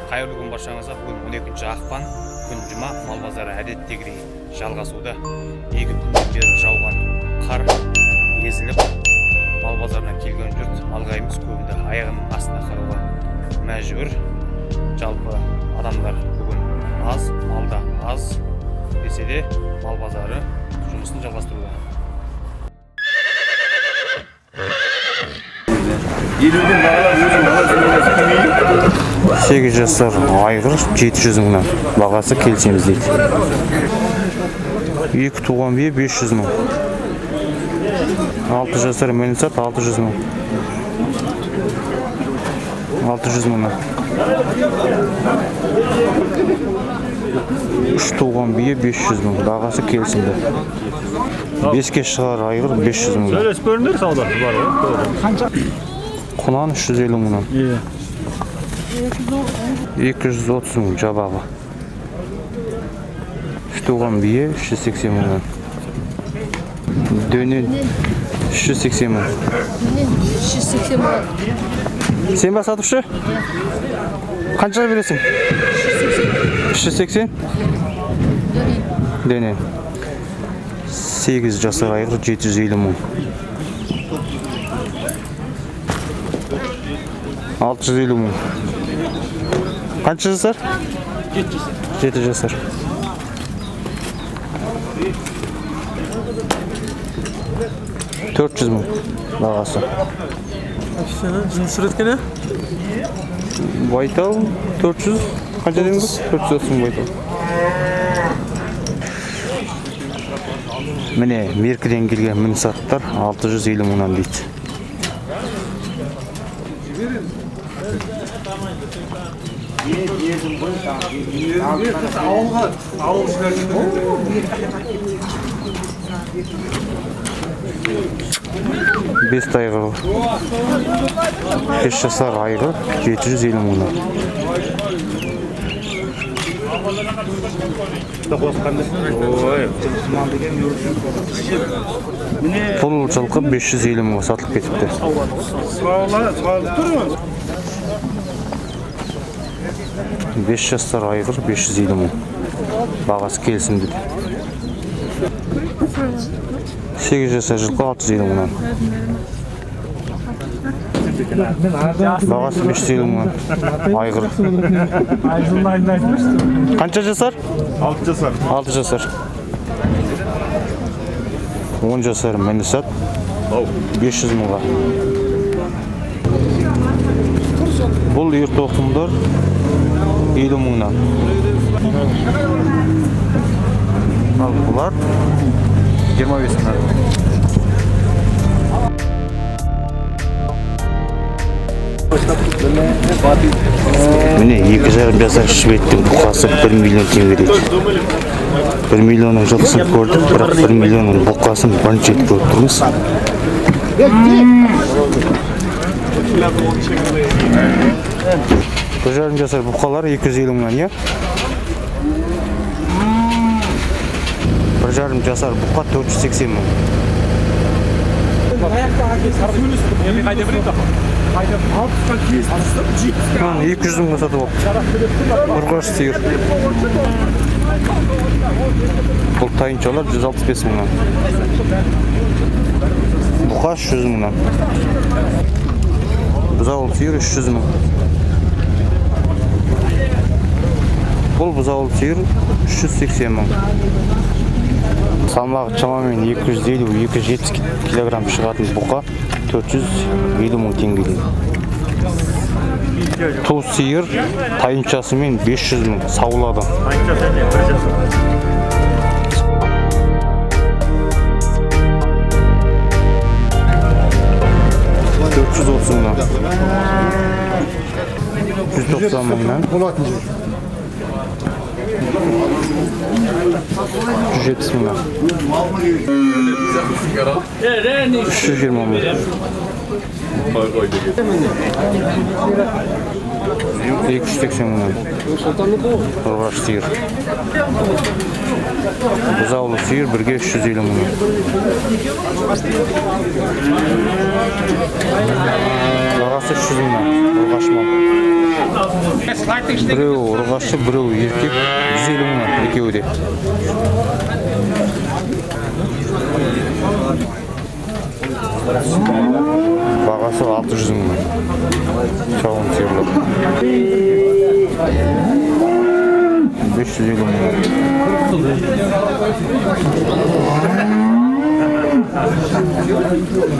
Қайырлы күн баршаңызға. Бүгін 12 ақпан, күн жұма, мал базары әдеттегідей жалғасуда. 2 күннен бері жауған қар езіліп, мал базарына келген жұрт алғаймыз көбінде аяғының астына қарауға мәжбүр. Жалпы адамдар бүгін аз, малда аз десе де мал базары жұмысын жалғастыруда. 8 жасар айғыр 700 мыңнан, бағасы келісеміз дейді. 2 туған бие 500 мың. 6 жасар мөнсат 600 мың. 600 мыңнан. 3 туған бие 500 мың, бағасы келісімді. 5-ке шығар айғыр 500 мың. Söylesi bölünür sağda var ya. Құнан 350 мыңнан. 230 мың жабағы. 3 туған бие 380 мыңнан. Дөнен 380 мың. 380 мың. Сен ба сатушы? Қаншаға бересің? 380? Дөнен. 8 жасар айғыр 750 мың. 650 мың. Қанша жасар? 7 жасар. 400 мың бағасы. Жұмыс сүреткені? Байтал 400. Қанша дейміз? 430 мың байтал. Міне Меркіден келген мөнсаттар 650 мыңнан дейді. Бес айғыр, 5 жасар айғыр 750 мыңнан. Бұл жылқы 550 мыңға сатылып кетіпті. 5 жасар айғыр 550 мың. Бағасы келісімді. 8 жасар жылқы 650 мыңнан. Бағасы 550 мыңнан. Айғыр. Қанша жасар? 6 жасар. 6 жасар. 10 жасар мөнсат 500 мыңға. Бұл ер тоқымдар 50 мыңнан. Ал бұлар 25 мыңнан. Міне 2,5 жасар шведтің бұқасы 1 миллион теңге дейді. 1 миллионның жылқысын көрдік, бірақ 1 миллионның бұқасын бірінші рет көріп тұрмыз. Бір жарым жасар бұқалар 250 мыңнан, е? Бір жарым жасар бұқа 480 мың. 200 мыңға сатып алып. Ұрғаш сиыр. Бұл тайыншалар 165 мыңнан. Бұқа 300 мыңнан. Бұзауыл сиыр 300 мың. Бұл бұзауыл сиыр 380 мың. Салмағы шамамен 250-270 килограмм шығатын бұқа 450 мың теңге. Ту сиыр тайыншасымен 500 мың саулады. 430 мыңнан. 190 мыңнан. 170 мыңнан. 320 мыңнан. 280 мыңнан. Ұрғаш сиыр. Бұзаулы сиыр бірге 350 мыңнан. Бағасы 300 мыңнан. Ұрғаш мал. Біреуі ұрғашы, біреуі еркек. 150 мыңнан екеуі де. Бағасы 600 мыңнан. Шауын сиырлар. 550 мыңнан.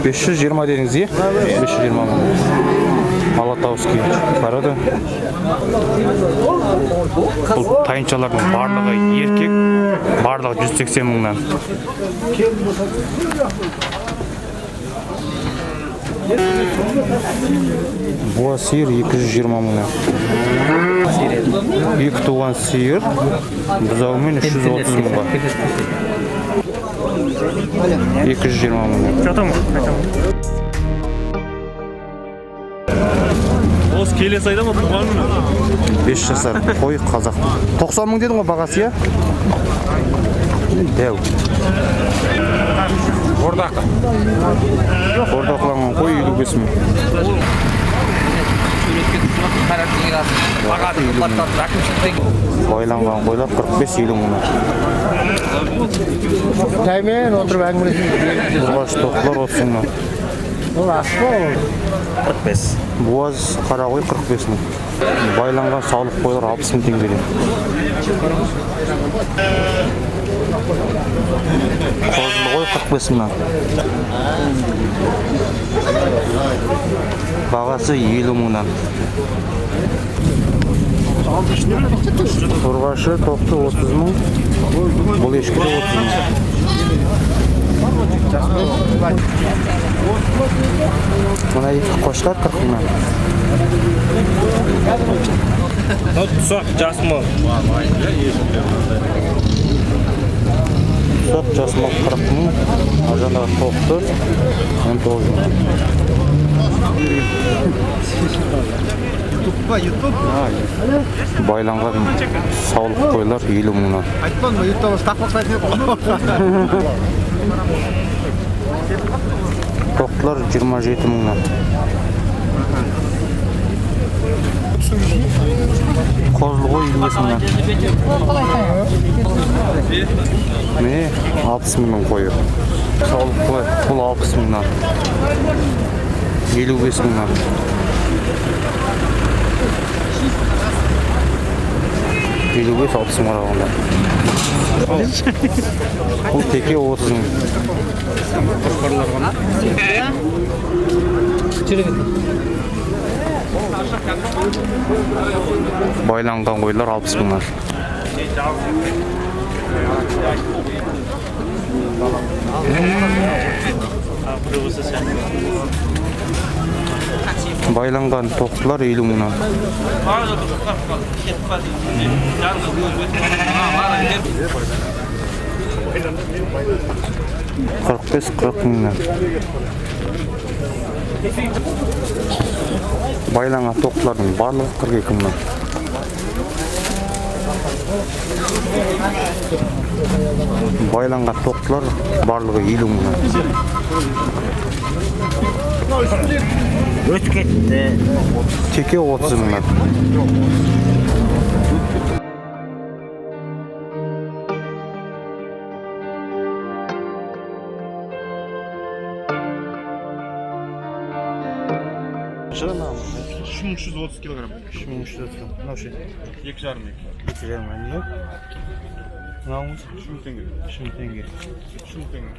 520 дедіңіз, е? 520 мыңнан. Алатауский барады. Бұл тайыншалардың барлығы еркек, барлығы 180 мыңнан. Буа сиыр 220 мыңнан. Екі туған сиыр бұзауымен 330 мыңға. 220 мыңнан. Осы келесі айда ма туған мына? 5 жасар қой қазақ. 90 мың дедің ғой бағасы, я? Дәу. Ордақланған қой 55 мың. Байланған қойлар 45-50 мыңнан. Таймен отырып әңгімелесін. Ұрғаш тоқылар 30 мыңнан. Ол асып ол. 45. Буаз қара қой 45 мың. Байланған саулық қойлар 60 мың теңгеден. Қозылы қой 45 мыңнан. Бағасы 50 мыңнан. Ұрғашы тоқты 30 мың. Бұл ешкіде 30 мың. Мына екі қошқар 40 мыңнан. Тұсақ жас мал. Тұсақ жас мал 40 мың. Ажандағы тоқты 19 мың. Байланған саулық қойлар 50 мыңнан. Айтпан ба, ютауыз тақпақтайтын еді. Тоқтылар 27 мыңнан. Қозылы қой 25 мыңнан. Міне 60 мыңның қойы. Саулық қой бұл 60 мыңнан. 55 мыңнан. 55-60 мың аралығында. Бұл теке 30 мың. Байланған қойлар 60 мыңнан. Байланған тоқтылар 50 мыңнан. 45-40 мыңнан. Байланған тоқтылардың барлығы 42 мыңнан. Байланған тоқтылар барлығы 50 мыңнан. Өтіп кетті. Теке 30 мыңнан. Жана 3330 килограмм. 3330. Мынау ше. 2,5 мың. 2,5 мың. Мынау 3000 теңге. 3000 теңге. 3000 теңге.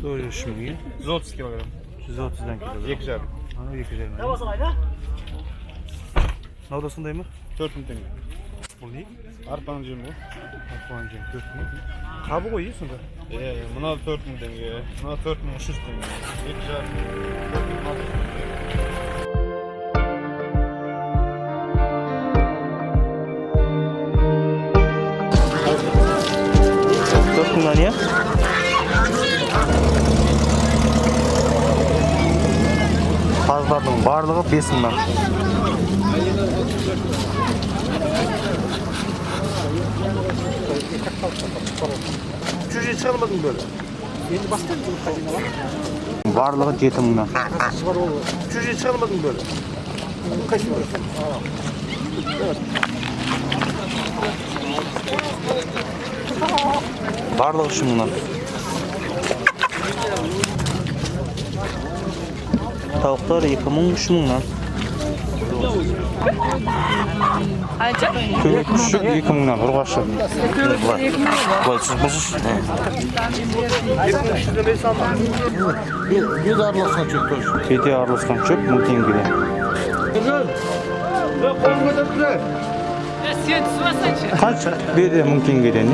Тоже 3000, е? 130 килограмм. 130-дан келеді. 2,5. Анау 2,5 мың. Мынау да сондай ма? 4000 теңге. Бұл не? Арпаның жемі ғой. Арпаның жемі 4000. Қабы ғой, е сонда? Мына 4000 теңге. Мына 4300 теңге. 2,5. Мындан, е? Қаздардың барлығы 5 мыңнан. Жүзе шығармадың бөлі? Барлығы 7 мыңнан. Жүзе шығармадың бөлі? Барлығы 3 мыңнан. Tavuklar 2 мың, 3 мыңнан. Көмек күші 2 мыңнан, ұрғашы. Biz arlasına çok toş. Kedi arlaskan çöp 1000 теңгеден. Қанша берді 1000 теңгеден?